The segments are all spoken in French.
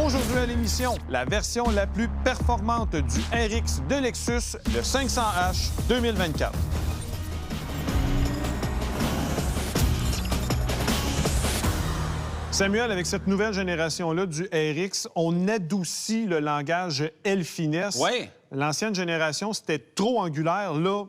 Aujourd'hui à l'émission, la version la plus performante du RX de Lexus, le 500H 2024. Samuel, avec cette nouvelle génération-là du RX, on adoucit le langage L-finesse. Oui. L'ancienne génération, c'était trop angulaire. Là,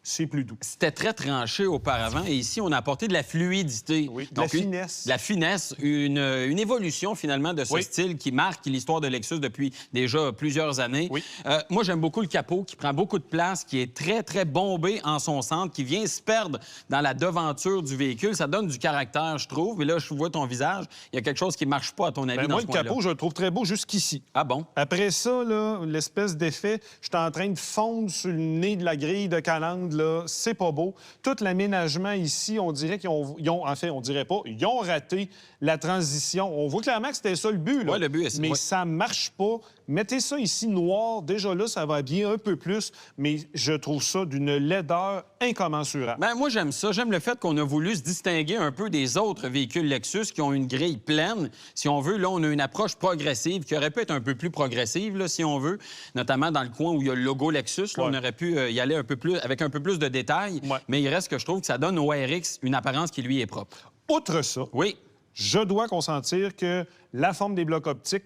c'est plus doux. C'était très tranché auparavant et ici, on a apporté de la fluidité. Oui, de la finesse. De la finesse, une évolution finalement de ce style qui marque l'histoire de Lexus depuis déjà plusieurs années. Oui. Moi, j'aime beaucoup le capot qui prend beaucoup de place, qui est très, très bombé en son centre, qui vient se perdre dans la devanture du véhicule. Ça donne du caractère, je trouve. Mais là, je vois ton visage. Il y a quelque chose qui ne marche pas, à ton avis, dans moi, ce le coin-là. capot, je le trouve très beau jusqu'ici. Ah bon? Après ça, l'espèce d'effet, je suis en train de fondre sur le nez de la grille de calandre, là, c'est pas beau. Tout l'aménagement ici, on dirait qu'ils ont... En fait, on dirait pas, ils ont raté la transition. On voit clairement que c'était ça le but, là. Oui, le but est... Mais ça marche pas. Mettez ça ici noir. Déjà là, ça va bien un peu plus, mais je trouve ça d'une laideur incommensurable. Bien, moi, j'aime ça. J'aime le fait qu'on a voulu se distinguer un peu des autres véhicules Lexus qui ont une grille pleine. Si on veut, là, on a une approche progressive qui aurait pu être un peu plus progressive, là, si on veut, notamment dans le coin où il y a le logo Lexus. Là, on aurait pu y aller un peu plus, avec un peu plus de détails. Mais il reste que je trouve que ça donne au RX une apparence qui, lui, est propre. Outre ça, oui, je dois consentir que la forme des blocs optiques,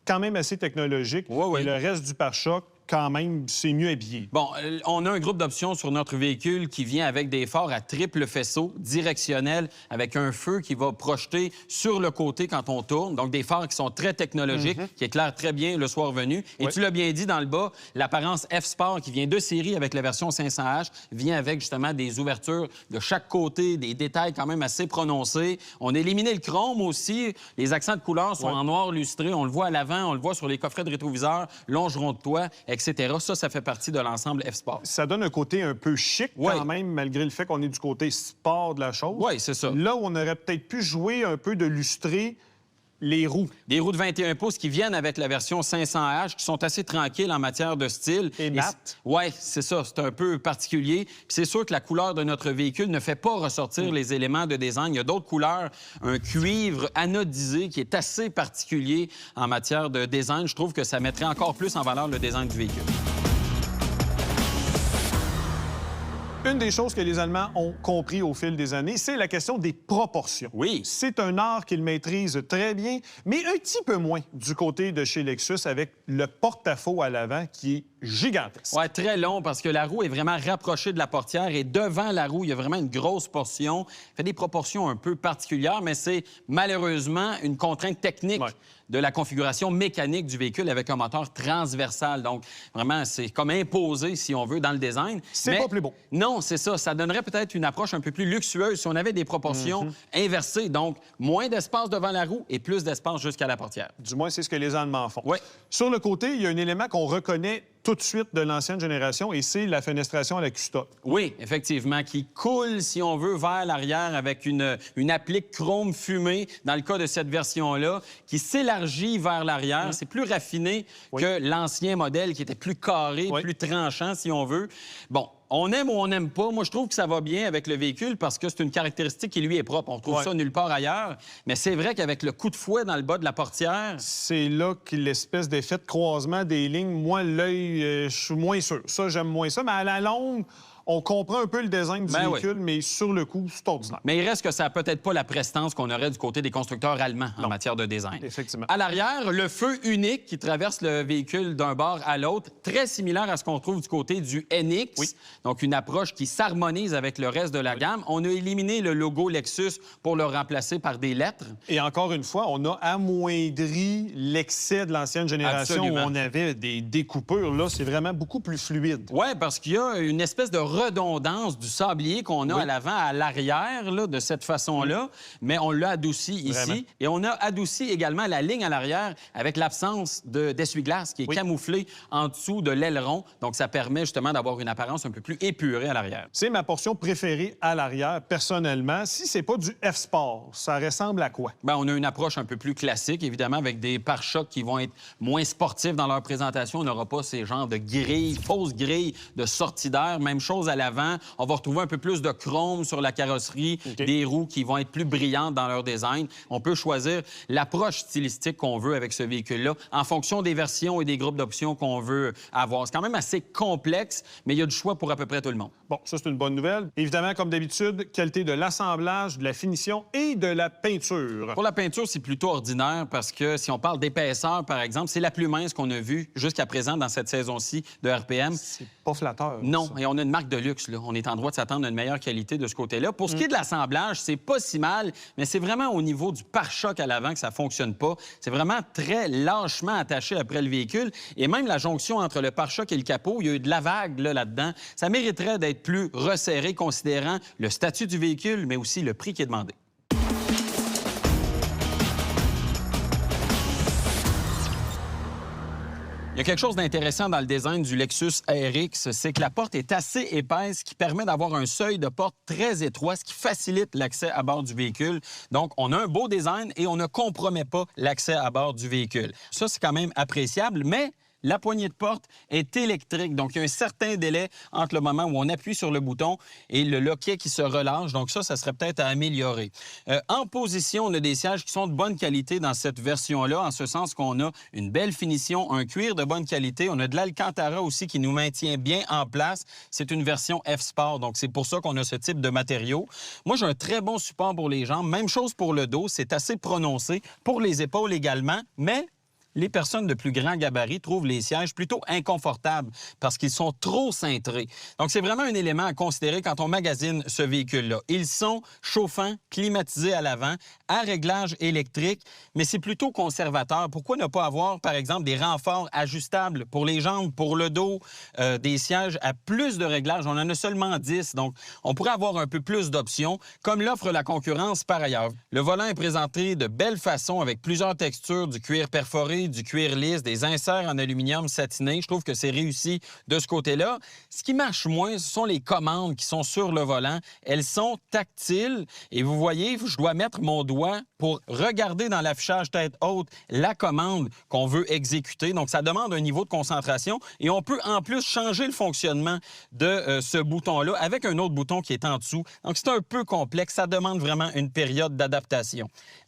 quand même assez technologique, et le reste du pare-choc, quand même, c'est mieux habillé. Bon, on a un groupe d'options sur notre véhicule qui vient avec des phares à triple faisceau, directionnels, avec un feu qui va projeter sur le côté quand on tourne. Donc, des phares qui sont très technologiques, qui éclairent très bien le soir venu. Et tu l'as bien dit dans le bas, l'apparence F-Sport qui vient de série avec la version 500H vient avec justement des ouvertures de chaque côté, des détails quand même assez prononcés. On a éliminé le chrome aussi. Les accents de couleur sont en noir lustré. On le voit à l'avant, on le voit sur les coffrets de rétroviseur, longeron de toit, etc. Ça fait partie de l'ensemble F-Sport. Ça donne un côté un peu chic quand même, malgré le fait qu'on est du côté sport de la chose. Oui, c'est ça. Là où on aurait peut-être pu jouer un peu de lustré, les roues. Des roues de 21 pouces qui viennent avec la version 500H, qui sont assez tranquilles en matière de style. Et mates. Oui, c'est ça. C'est un peu particulier. Puis c'est sûr que la couleur de notre véhicule ne fait pas ressortir les éléments de design. Il y a d'autres couleurs. Un cuivre anodisé qui est assez particulier en matière de design. Je trouve que ça mettrait encore plus en valeur le design du véhicule. Une des choses que les Allemands ont compris au fil des années, c'est la question des proportions. Oui. C'est un art qu'ils maîtrisent très bien, mais un petit peu moins du côté de chez Lexus avec le porte-à-faux à l'avant qui est gigantesque. Oui, très long parce que la roue est vraiment rapprochée de la portière et devant la roue, il y a vraiment une grosse portion. Ça fait des proportions un peu particulières, mais c'est malheureusement une contrainte technique de la configuration mécanique du véhicule avec un moteur transversal. Donc, vraiment, c'est comme imposé, si on veut, dans le design. C'est pas plus beau. Non, c'est ça. Ça donnerait peut-être une approche un peu plus luxueuse si on avait des proportions inversées. Donc, moins d'espace devant la roue et plus d'espace jusqu'à la portière. Du moins, c'est ce que les Allemands font. Oui. Sur le côté, il y a un élément qu'on reconnaît tout de suite de l'ancienne génération, et c'est la fenestration à la custode. Oui, effectivement, qui coule, si on veut, vers l'arrière avec une applique chrome fumé, dans le cas de cette version-là, qui s'élargit vers l'arrière. C'est plus raffiné que l'ancien modèle, qui était plus carré, plus tranchant, si on veut. Bon, on aime ou on n'aime pas. Moi, je trouve que ça va bien avec le véhicule parce que c'est une caractéristique qui lui est propre. On trouve ça nulle part ailleurs. Mais c'est vrai qu'avec le coup de fouet dans le bas de la portière... C'est là que l'espèce d'effet de croisement des lignes, moi, l'œil, je suis moins sûr. Ça, j'aime moins ça. Mais à la longue, on comprend un peu le design du véhicule, mais sur le coup, c'est ordinaire. Mais il reste que ça n'a peut-être pas la prestance qu'on aurait du côté des constructeurs allemands en matière de design. Effectivement. À l'arrière, le feu unique qui traverse le véhicule d'un bord à l'autre, très similaire à ce qu'on trouve du côté du NX. Donc, une approche qui s'harmonise avec le reste de la gamme. On a éliminé le logo Lexus pour le remplacer par des lettres. Et encore une fois, on a amoindri l'excès de l'ancienne génération où on avait des découpures. Là, c'est vraiment beaucoup plus fluide. Oui, parce qu'il y a une espèce de redondance du sablier qu'on a à l'avant, à l'arrière, là, de cette façon-là, mais on l'a adouci ici. Et on a adouci également la ligne à l'arrière avec l'absence d'essuie-glace qui est camouflée en dessous de l'aileron. Donc, ça permet justement d'avoir une apparence un peu plus épurée à l'arrière. C'est ma portion préférée à l'arrière, personnellement. Si c'est pas du F-Sport, ça ressemble à quoi? Bien, on a une approche un peu plus classique, évidemment, avec des pare-chocs qui vont être moins sportifs dans leur présentation. On n'aura pas ces genres de grilles, fausses grilles de sortie d'air. Même chose chose à l'avant. On va retrouver un peu plus de chrome sur la carrosserie, des roues qui vont être plus brillantes dans leur design. On peut choisir l'approche stylistique qu'on veut avec ce véhicule-là en fonction des versions et des groupes d'options qu'on veut avoir. C'est quand même assez complexe, mais il y a du choix pour à peu près tout le monde. Bon, ça, c'est une bonne nouvelle. Évidemment, comme d'habitude, qualité de l'assemblage, de la finition et de la peinture. Pour la peinture, c'est plutôt ordinaire parce que si on parle d'épaisseur, par exemple, c'est la plus mince qu'on a vue jusqu'à présent dans cette saison-ci de RPM. C'est pas flatteur. Non, ça. et on a une marque de luxe, là. On est en droit de s'attendre à une meilleure qualité de ce côté-là. Pour ce qui est de l'assemblage, c'est pas si mal, mais c'est vraiment au niveau du pare-choc à l'avant que ça fonctionne pas. C'est vraiment très lâchement attaché après le véhicule. Et même la jonction entre le pare-choc et le capot, il y a eu de la vague là-dedans. Ça mériterait d'être plus resserré, considérant le statut du véhicule, mais aussi le prix qui est demandé. Il y a quelque chose d'intéressant dans le design du Lexus RX, c'est que la porte est assez épaisse, ce qui permet d'avoir un seuil de porte très étroit, ce qui facilite l'accès à bord du véhicule. Donc, on a un beau design et on ne compromet pas l'accès à bord du véhicule. Ça, c'est quand même appréciable, mais la poignée de porte est électrique, donc il y a un certain délai entre le moment où on appuie sur le bouton et le loquet qui se relâche. Donc ça serait peut-être à améliorer. En position, on a des sièges qui sont de bonne qualité dans cette version-là, en ce sens qu'on a une belle finition, un cuir de bonne qualité. On a de l'Alcantara aussi qui nous maintient bien en place. C'est une version F-Sport, donc c'est pour ça qu'on a ce type de matériaux. Moi, j'ai un très bon support pour les jambes. Même chose pour le dos, c'est assez prononcé. Pour les épaules également, mais les personnes de plus grand gabarit trouvent les sièges plutôt inconfortables parce qu'ils sont trop cintrés. Donc, c'est vraiment un élément à considérer quand on magasine ce véhicule-là. Ils sont chauffants, climatisés à l'avant, à réglage électrique, mais c'est plutôt conservateur. Pourquoi ne pas avoir, par exemple, des renforts ajustables pour les jambes, pour le dos, des sièges à plus de réglages? On en a seulement 10, donc on pourrait avoir un peu plus d'options, comme l'offre la concurrence par ailleurs. Le volant est présenté de belle façon avec plusieurs textures, du cuir perforé, du cuir lisse, des inserts en aluminium satiné. Je trouve que c'est réussi de ce côté-là. Ce qui marche moins, ce sont les commandes qui sont sur le volant. Elles sont tactiles et vous voyez, je dois mettre mon doigt pour regarder dans l'affichage tête haute la commande qu'on veut exécuter. Donc, ça demande un niveau de concentration et on peut en plus changer le fonctionnement de ce bouton-là avec un autre bouton qui est en dessous. Donc, c'est un peu complexe. Ça demande vraiment une période d'adaptation.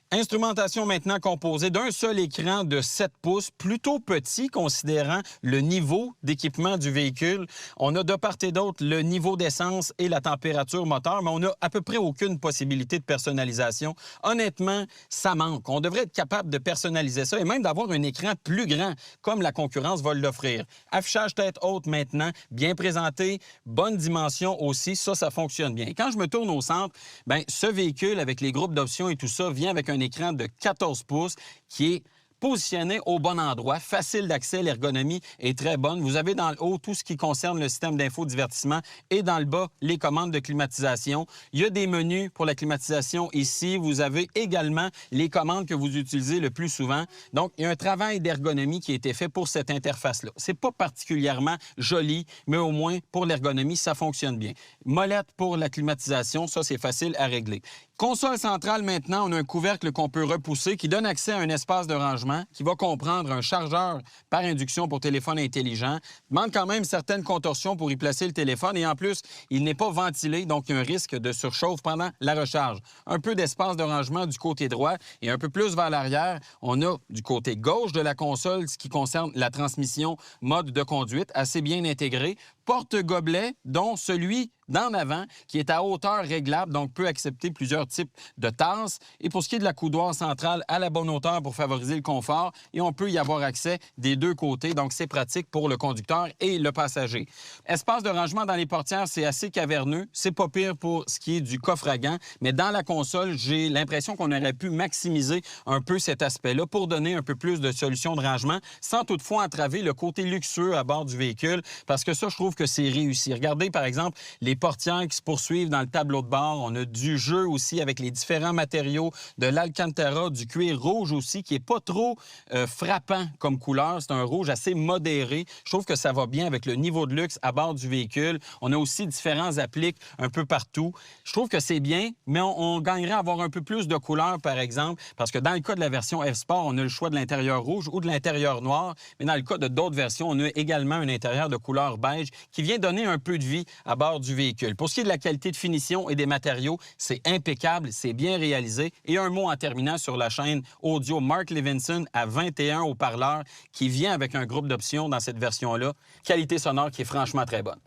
Instrumentation maintenant composée d'un seul écran de 7 pouces, plutôt petit considérant le niveau d'équipement du véhicule. On a de part et d'autre le niveau d'essence et la température moteur, mais on n'a à peu près aucune possibilité de personnalisation. Honnêtement, ça manque. On devrait être capable de personnaliser ça et même d'avoir un écran plus grand, comme la concurrence va l'offrir. Affichage tête haute maintenant, bien présenté, bonne dimension aussi, ça fonctionne bien. Quand je me tourne au centre, bien, ce véhicule avec les groupes d'options et tout ça vient avec un écran de 14 pouces qui est positionné au bon endroit, facile d'accès, l'ergonomie est très bonne. Vous avez dans le haut tout ce qui concerne le système d'infodivertissement et dans le bas, les commandes de climatisation. Il y a des menus pour la climatisation ici. Vous avez également les commandes que vous utilisez le plus souvent. Donc, il y a un travail d'ergonomie qui a été fait pour cette interface-là. C'est pas particulièrement joli, mais au moins, pour l'ergonomie, ça fonctionne bien. Molette pour la climatisation, ça, c'est facile à régler. Console centrale, maintenant, on a un couvercle qu'on peut repousser qui donne accès à un espace de rangement qui va comprendre un chargeur par induction pour téléphone intelligent. Il demande quand même certaines contorsions pour y placer le téléphone et en plus, il n'est pas ventilé, donc il y a un risque de surchauffe pendant la recharge. Un peu d'espace de rangement du côté droit et un peu plus vers l'arrière, on a du côté gauche de la console ce qui concerne la transmission mode de conduite, assez bien intégré. Porte-gobelet, dont celui d'en avant, qui est à hauteur réglable, donc peut accepter plusieurs types de tasses. Et pour ce qui est de la coudoir centrale, à la bonne hauteur pour favoriser le confort. Et on peut y avoir accès des deux côtés, donc c'est pratique pour le conducteur et le passager. Espace de rangement dans les portières, c'est assez caverneux. C'est pas pire pour ce qui est du coffre à gants. Mais dans la console, j'ai l'impression qu'on aurait pu maximiser un peu cet aspect-là pour donner un peu plus de solutions de rangement, sans toutefois entraver le côté luxueux à bord du véhicule, parce que ça, je trouve que c'est réussi. Regardez, par exemple, les portières qui se poursuivent dans le tableau de bord. On a du jeu aussi avec les différents matériaux, de l'Alcantara, du cuir rouge aussi, qui est pas trop frappant comme couleur. C'est un rouge assez modéré. Je trouve que ça va bien avec le niveau de luxe à bord du véhicule. On a aussi différents appliques un peu partout. Je trouve que c'est bien, mais on gagnerait à avoir un peu plus de couleurs, par exemple, parce que dans le cas de la version F-Sport, on a le choix de l'intérieur rouge ou de l'intérieur noir, mais dans le cas de d'autres versions, on a également un intérieur de couleur beige qui vient donner un peu de vie à bord du véhicule. Pour ce qui est de la qualité de finition et des matériaux, c'est impeccable, c'est bien réalisé. Et un mot en terminant sur la chaîne audio Mark Levinson à 21 haut-parleurs qui vient avec un groupe d'options dans cette version-là. Qualité sonore qui est franchement très bonne.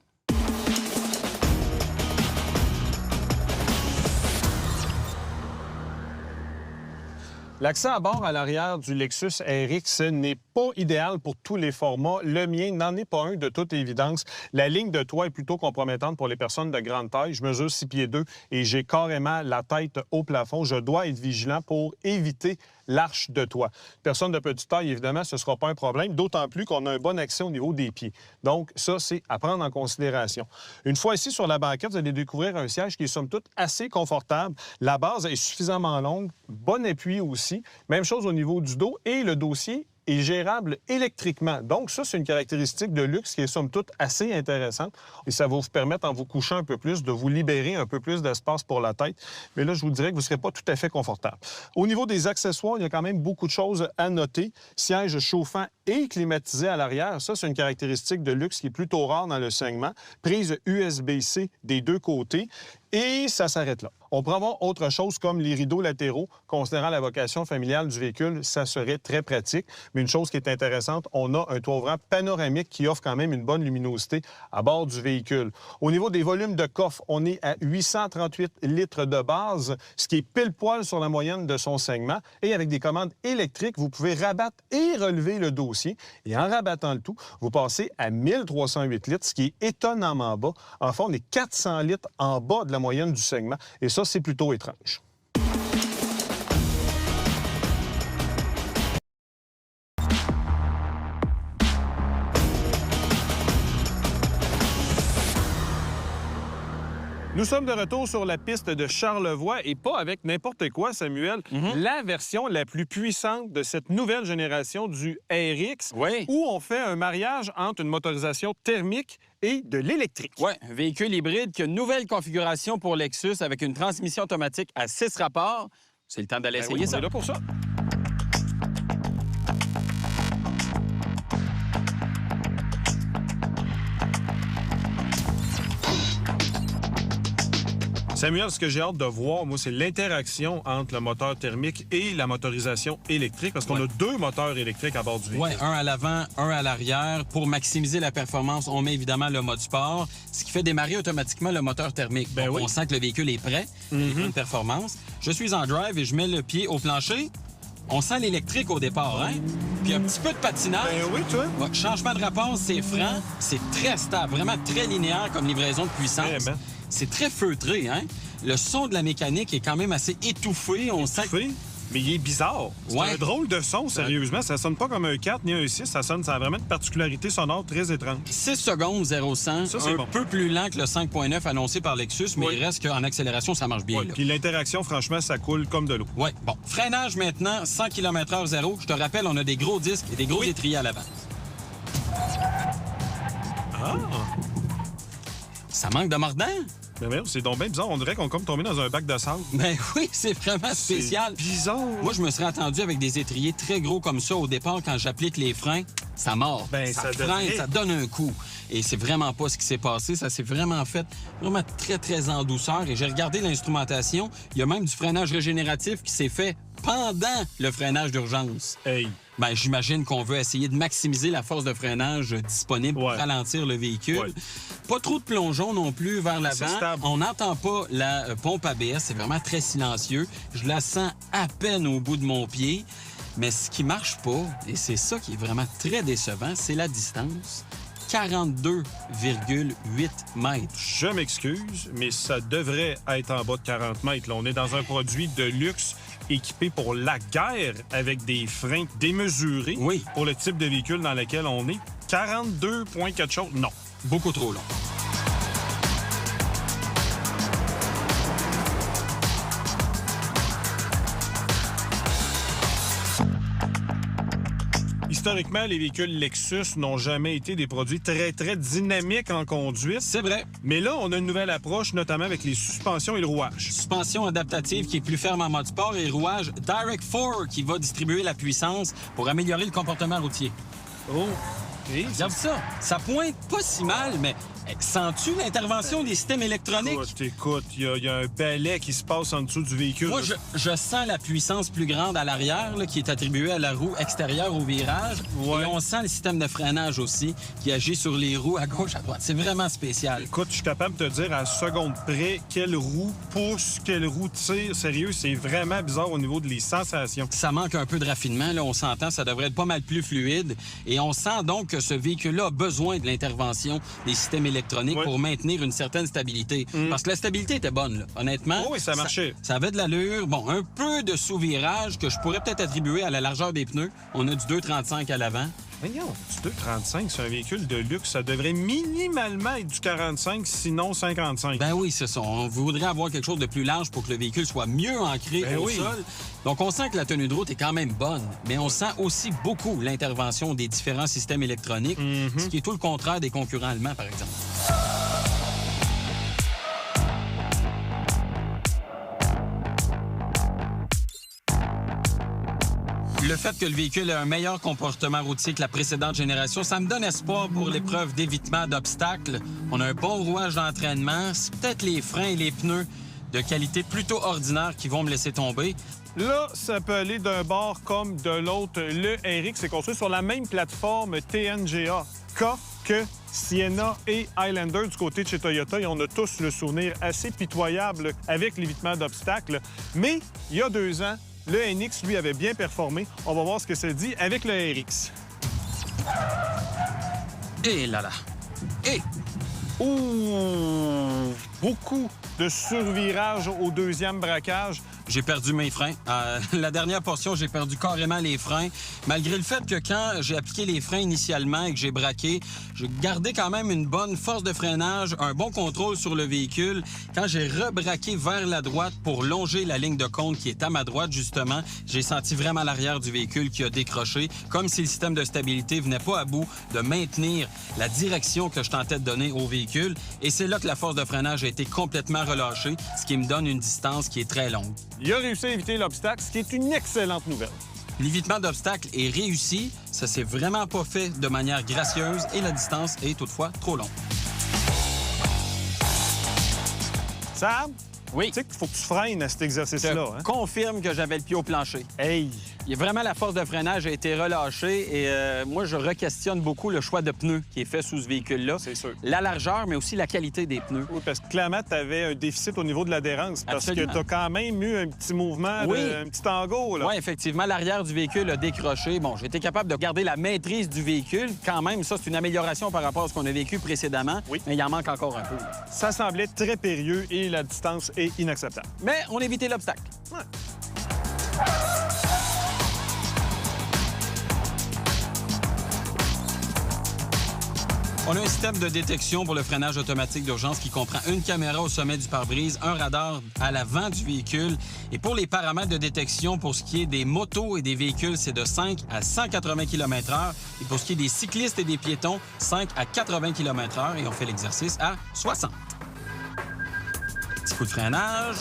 L'accès à bord à l'arrière du Lexus RX n'est pas idéal pour tous les formats. Le mien n'en est pas un de toute évidence. La ligne de toit est plutôt compromettante pour les personnes de grande taille. Je mesure 6 pieds 2 et j'ai carrément la tête au plafond. Je dois être vigilant pour éviter l'arche de toit. Personne de petite taille, évidemment, ce ne sera pas un problème, d'autant plus qu'on a un bon accès au niveau des pieds. Donc, ça, c'est à prendre en considération. Une fois ici sur la banquette, vous allez découvrir un siège qui est, somme toute, assez confortable. La base est suffisamment longue, bon appui aussi. Même chose au niveau du dos et le dossier est gérable électriquement. Donc, ça, c'est une caractéristique de luxe qui est, somme toute, assez intéressante. Et ça va vous permettre, en vous couchant un peu plus, de vous libérer un peu plus d'espace pour la tête. Mais là, je vous dirais que vous ne serez pas tout à fait confortable. Au niveau des accessoires, il y a quand même beaucoup de choses à noter. Siège chauffant et climatisé à l'arrière. Ça, c'est une caractéristique de luxe qui est plutôt rare dans le segment. Prise USB-C des deux côtés. Et ça s'arrête là. On pourrait avoir autre chose comme les rideaux latéraux. Considérant la vocation familiale du véhicule, ça serait très pratique. Mais une chose qui est intéressante, on a un toit ouvrant panoramique qui offre quand même une bonne luminosité à bord du véhicule. Au niveau des volumes de coffre, on est à 838 litres de base, ce qui est pile poil sur la moyenne de son segment. Et avec des commandes électriques, vous pouvez rabattre et relever le dossier. Et en rabattant le tout, vous passez à 1308 litres, ce qui est étonnamment bas. Enfin, on est 400 litres en bas de la moyenne du segment. Et ça, c'est plutôt étrange. Nous sommes de retour sur la piste de Charlevoix et pas avec n'importe quoi, Samuel. La version la plus puissante de cette nouvelle génération du RX, où on fait un mariage entre une motorisation thermique et de l'électrique. Oui, un véhicule hybride qui a une nouvelle configuration pour Lexus avec une transmission automatique à 6 rapports. C'est le temps d'aller essayer ça. On est là pour ça. Samuel, ce que j'ai hâte de voir, moi, c'est l'interaction entre le moteur thermique et la motorisation électrique, parce qu'on a deux moteurs électriques à bord du véhicule. Oui, un à l'avant, un à l'arrière. Pour maximiser la performance, on met évidemment le mode sport, ce qui fait démarrer automatiquement le moteur thermique. Donc, on sent que le véhicule est prêt, une performance. Je suis en drive et je mets le pied au plancher. On sent l'électrique au départ, hein? Puis un petit peu de patinage. Ben oui, toi. Ouais, changement de rapport, c'est franc. C'est très stable, vraiment très linéaire comme livraison de puissance. Vraiment. C'est très feutré, hein? Le son de la mécanique est quand même assez étouffé. On sent que... Mais il est bizarre. C'est un drôle de son, sérieusement. Ça sonne pas comme un 4 ni un 6. Ça a vraiment une particularité sonore très étrange. 6 secondes 0-100. Ça, c'est un peu plus lent que le 5.9 annoncé par Lexus, mais il reste qu'en accélération, ça marche bien. Puis l'interaction, franchement, ça coule comme de l'eau. Oui. Bon. Freinage maintenant, 100 km/h 0. Je te rappelle, on a des gros disques et des gros étriers à l'avant. Ah! Ça manque de mordant. Mais c'est donc bien bizarre. On dirait qu'on est comme tombé dans un bac de sable. Ben oui, c'est vraiment spécial. C'est bizarre. Moi, je me serais attendu avec des étriers très gros comme ça au départ. Quand j'applique les freins, ça mord. Ben, ça freine, ça donne un coup. Et c'est vraiment pas ce qui s'est passé. Ça s'est vraiment fait vraiment très, très en douceur. Et j'ai regardé l'instrumentation. Il y a même du freinage régénératif qui s'est fait pendant le freinage d'urgence. Hey! Ben, j'imagine qu'on veut essayer de maximiser la force de freinage disponible pour ralentir le véhicule. Pas trop de plongeon non plus vers l'avant. On n'entend pas la pompe ABS. C'est vraiment très silencieux. Je la sens à peine au bout de mon pied. Mais ce qui marche pas, et c'est ça qui est vraiment très décevant, c'est la distance. 42,8 mètres. Je m'excuse, mais ça devrait être en bas de 40 mètres. Là, on est dans un produit de luxe équipé pour la guerre avec des freins démesurés pour le type de véhicule dans lequel on est. 42 points quelque chose, non. Beaucoup trop long. Historiquement, les véhicules Lexus n'ont jamais été des produits très, très dynamiques en conduite. C'est vrai. Mais là, on a une nouvelle approche, notamment avec les suspensions et le rouage. Suspension adaptative qui est plus ferme en mode sport et rouage Direct 4 qui va distribuer la puissance pour améliorer le comportement routier. Oh! Regarde ça. Ça pointe pas si mal, mais sens-tu l'intervention des systèmes électroniques? Écoute, il y a un balai qui se passe en dessous du véhicule. Moi, je sens la puissance plus grande à l'arrière là, qui est attribuée à la roue extérieure au virage. Ouais. Et on sent le système de freinage aussi qui agit sur les roues à gauche, à droite. C'est vraiment spécial. Écoute, je suis capable de te dire à la seconde près quelle roue pousse, quelle roue tire. Sérieux, c'est vraiment bizarre au niveau de les sensations. Ça manque un peu de raffinement, là, on s'entend, ça devrait être pas mal plus fluide. Et on sent donc que ce véhicule-là a besoin de l'intervention des systèmes électroniques pour maintenir une certaine stabilité. Parce que la stabilité était bonne, là, honnêtement. Oh oui, ça marchait. Ça avait de l'allure. Bon, un peu de sous-virage que je pourrais peut-être attribuer à la largeur des pneus. On a du 2,35 à l'avant. Voyons, du 2,35 sur un véhicule de luxe, ça devrait minimalement être du 45, sinon 55. Ben oui, c'est ça. On voudrait avoir quelque chose de plus large pour que le véhicule soit mieux ancré au sol. Donc, on sent que la tenue de route est quand même bonne, mais on sent aussi beaucoup l'intervention des différents systèmes électroniques, ce qui est tout le contraire des concurrents allemands, par exemple. Le fait que le véhicule ait un meilleur comportement routier que la précédente génération, ça me donne espoir pour l'épreuve d'évitement d'obstacles. On a un bon rouage d'entraînement. C'est peut-être les freins et les pneus de qualité plutôt ordinaire qui vont me laisser tomber. Là, ça peut aller d'un bord comme de l'autre. Le RX est construit sur la même plateforme TNGA que Sienna et Highlander du côté de chez Toyota. Et on a tous le souvenir assez pitoyable avec l'évitement d'obstacles. Mais il y a 2 ans, le NX, lui, avait bien performé. On va voir ce que ça dit avec le RX. Et là là. Et... Ouh! Beaucoup de survirage au 2e braquage. J'ai perdu mes freins. La dernière portion, j'ai perdu carrément les freins. Malgré le fait que quand j'ai appliqué les freins initialement et que j'ai braqué, j'ai gardé quand même une bonne force de freinage, un bon contrôle sur le véhicule. Quand j'ai rebraqué vers la droite pour longer la ligne de compte qui est à ma droite, justement, j'ai senti vraiment l'arrière du véhicule qui a décroché, comme si le système de stabilité venait pas à bout de maintenir la direction que je tentais de donner au véhicule. Et c'est là que la force de freinage a été complètement relâchée, ce qui me donne une distance qui est très longue. Il a réussi à éviter l'obstacle, ce qui est une excellente nouvelle. L'évitement d'obstacles est réussi. Ça s'est vraiment pas fait de manière gracieuse et la distance est toutefois trop longue. Sam? Oui. Tu sais qu'il faut que tu freines à cet exercice-là. Je confirme que j'avais le pied au plancher. Hey! Il y a vraiment la force de freinage a été relâchée et moi, je re-questionne beaucoup le choix de pneus qui est fait sous ce véhicule-là. C'est sûr. La largeur, mais aussi la qualité des pneus. Oui, parce que clairement, tu avais un déficit au niveau de l'adhérence. Parce Absolument. que tu as quand même eu un petit mouvement, un petit tango. Oui, effectivement, l'arrière du véhicule a décroché. Bon, j'ai été capable de garder la maîtrise du véhicule. Quand même, ça, c'est une amélioration par rapport à ce qu'on a vécu précédemment. Oui. Mais il en manque encore un peu. Ça semblait très périlleux et la distance est inacceptable. Mais on a évité l'obstacle. Ouais. On a un système de détection pour le freinage automatique d'urgence qui comprend une caméra au sommet du pare-brise, un radar à l'avant du véhicule. Et pour les paramètres de détection, pour ce qui est des motos et des véhicules, c'est de 5 à 180 km/h. Et pour ce qui est des cyclistes et des piétons, 5 à 80 km/h. Et on fait l'exercice à 60. Petit coup de freinage.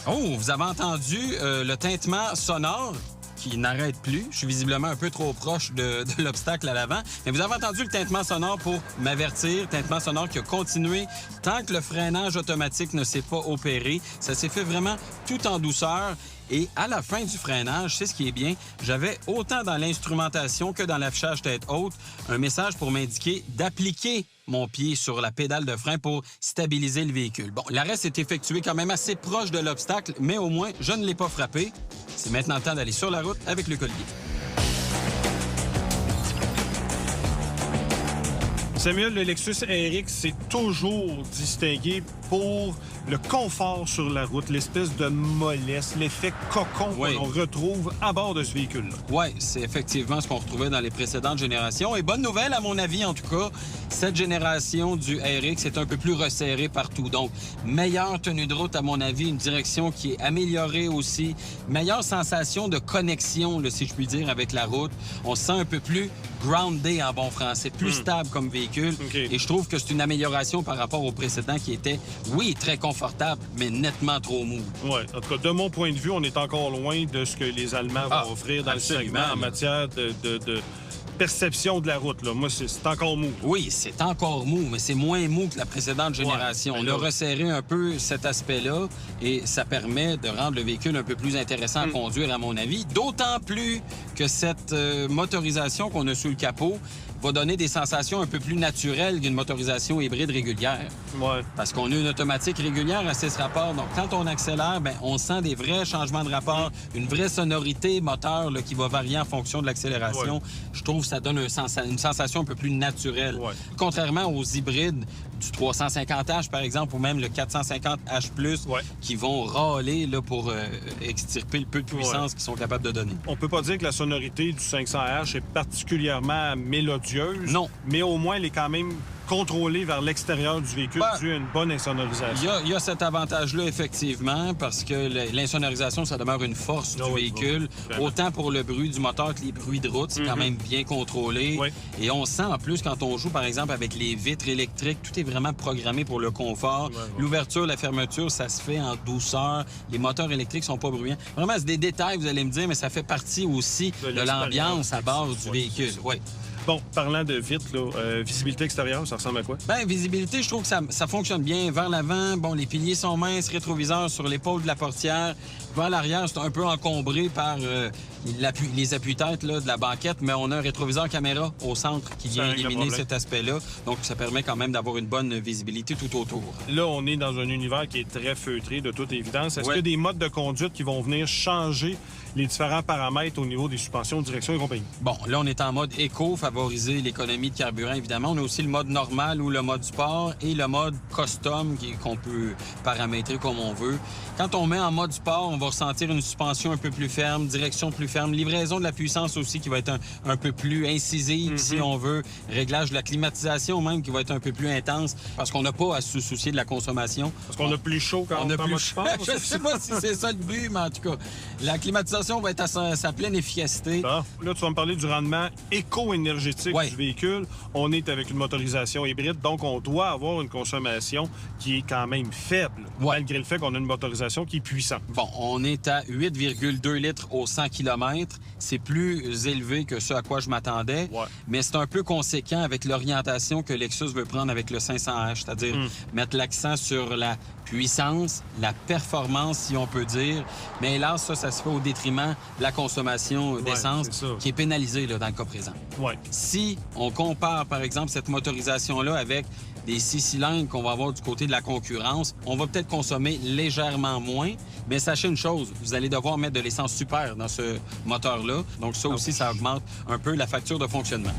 Oh, vous avez entendu le tintement sonore qui n'arrête plus. Je suis visiblement un peu trop proche de l'obstacle à l'avant. Mais vous avez entendu le tintement sonore pour m'avertir. Tintement sonore qui a continué tant que le freinage automatique ne s'est pas opéré. Ça s'est fait vraiment tout en douceur. Et à la fin du freinage, c'est ce qui est bien, j'avais autant dans l'instrumentation que dans l'affichage tête haute un message pour m'indiquer d'appliquer mon pied sur la pédale de frein pour stabiliser le véhicule. Bon, l'arrêt s'est effectué quand même assez proche de l'obstacle, mais au moins, je ne l'ai pas frappé. C'est maintenant le temps d'aller sur la route avec le collier. Samuel, le Lexus RX s'est toujours distingué pour le confort sur la route, l'espèce de mollesse, l'effet cocon que l'on retrouve à bord de ce véhicule-là. Oui, c'est effectivement ce qu'on retrouvait dans les précédentes générations. Et bonne nouvelle, à mon avis, en tout cas, cette génération du RX est un peu plus resserrée partout. Donc, meilleure tenue de route, à mon avis, une direction qui est améliorée aussi, meilleure sensation de connexion, là, si je puis dire, avec la route. On se sent un peu plus groundé en bon français, plus stable comme véhicule. Okay. Et je trouve que c'est une amélioration par rapport au précédent qui était, oui, très confortable, mais nettement trop mou. Oui, en tout cas, de mon point de vue, on est encore loin de ce que les Allemands vont offrir dans le segment en matière perception de la route, là. Moi, c'est encore mou. Oui, c'est encore mou, mais c'est moins mou que la précédente génération. On a resserré un peu cet aspect-là et ça permet de rendre le véhicule un peu plus intéressant à conduire, à mon avis. D'autant plus que cette motorisation qu'on a sous le capot va donner des sensations un peu plus naturelles qu'une motorisation hybride régulière. Ouais. Parce qu'on a une automatique régulière à 6 rapports. Donc, quand on accélère, bien, on sent des vrais changements de rapport, une vraie sonorité moteur là, qui va varier en fonction de l'accélération. Ouais. Je trouve que ça donne une sensation un peu plus naturelle. Ouais. Contrairement aux hybrides du 350H, par exemple, ou même le 450H+, Ouais. qui vont râler là, pour extirper le peu de puissance qu'ils sont capables de donner. On peut pas dire que la sonorité du 500H est particulièrement mélodieuse. Non. Mais au moins, elle est quand même contrôlée vers l'extérieur du véhicule dû à une bonne insonorisation. Il y a cet avantage-là, effectivement, parce que l'insonorisation, ça demeure une force du véhicule. Autant pour le bruit du moteur que les bruits de route, c'est quand même bien contrôlé. Oui. Et on sent, en plus, quand on joue, par exemple, avec les vitres électriques, tout est vraiment programmé pour le confort. L'ouverture, la fermeture, ça se fait en douceur. Les moteurs électriques sont pas bruyants. Vraiment, c'est des détails, vous allez me dire, mais ça fait partie aussi de l'ambiance à bord du véhicule. Oui. Bon, parlant de vitres, là, visibilité extérieure, ça ressemble à quoi? Bien, visibilité, je trouve que ça fonctionne bien. Vers l'avant, bon, les piliers sont minces, rétroviseurs sur l'épaule de la portière. Vers l'arrière, c'est un peu encombré par les appuis-têtes de la banquette, mais on a un rétroviseur caméra au centre qui vient éliminer cet aspect-là. Donc, ça permet quand même d'avoir une bonne visibilité tout autour. Là, on est dans un univers qui est très feutré, de toute évidence. Est-ce qu'il y a des modes de conduite qui vont venir changer les différents paramètres au niveau des suspensions, direction et compagnie? Bon, là, on est en mode éco, favoriser l'économie de carburant, évidemment. On a aussi le mode normal ou le mode sport et le mode custom qu'on peut paramétrer comme on veut. Quand on met en mode sport, on va ressentir une suspension un peu plus ferme, direction plus ferme, livraison de la puissance aussi qui va être un peu plus incisive, si on veut, réglage de la climatisation même qui va être un peu plus intense parce qu'on n'a pas à se soucier de la consommation. Parce qu'on a plus chaud quand on est en mode sport? Je ne sais pas si c'est ça le but, mais en tout cas, la climatisation va être à sa pleine efficacité. Ah, là, tu vas me parler du rendement éco-énergétique du véhicule. On est avec une motorisation hybride, donc on doit avoir une consommation qui est quand même faible, malgré le fait qu'on a une motorisation qui est puissante. Bon, on est à 8,2 litres au 100 km. C'est plus élevé que ce à quoi je m'attendais, mais c'est un peu conséquent avec l'orientation que Lexus veut prendre avec le 500H, c'est-à-dire mettre l'accent sur la puissance, la performance, si on peut dire. Mais hélas, ça se fait au détriment de la consommation d'essence qui est pénalisée là, dans le cas présent. Si on compare, par exemple, cette motorisation-là avec des 6 cylindres qu'on va avoir du côté de la concurrence, on va peut-être consommer légèrement moins, mais sachez une chose, vous allez devoir mettre de l'essence super dans ce moteur-là. Donc ça aussi, ça augmente un peu la facture de fonctionnement.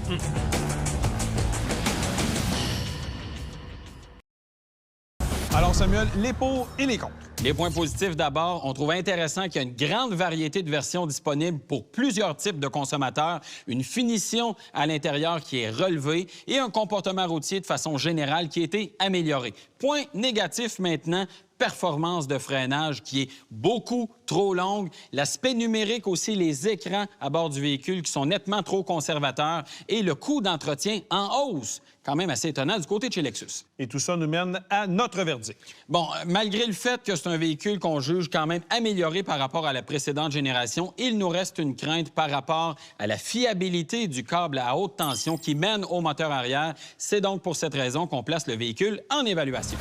Alors, Samuel, les pour et les contre. Les points positifs d'abord, on trouve intéressant qu'il y a une grande variété de versions disponibles pour plusieurs types de consommateurs, une finition à l'intérieur qui est relevée et un comportement routier de façon générale qui a été amélioré. Point négatif maintenant, performance de freinage qui est beaucoup trop longue. L'aspect numérique aussi, les écrans à bord du véhicule qui sont nettement trop conservateurs et le coût d'entretien en hausse, quand même assez étonnant du côté de chez Lexus. Et tout ça nous mène à notre verdict. Bon, malgré le fait que c'est un véhicule qu'on juge quand même amélioré par rapport à la précédente génération, il nous reste une crainte par rapport à la fiabilité du câble à haute tension qui mène au moteur arrière. C'est donc pour cette raison qu'on place le véhicule en évaluation.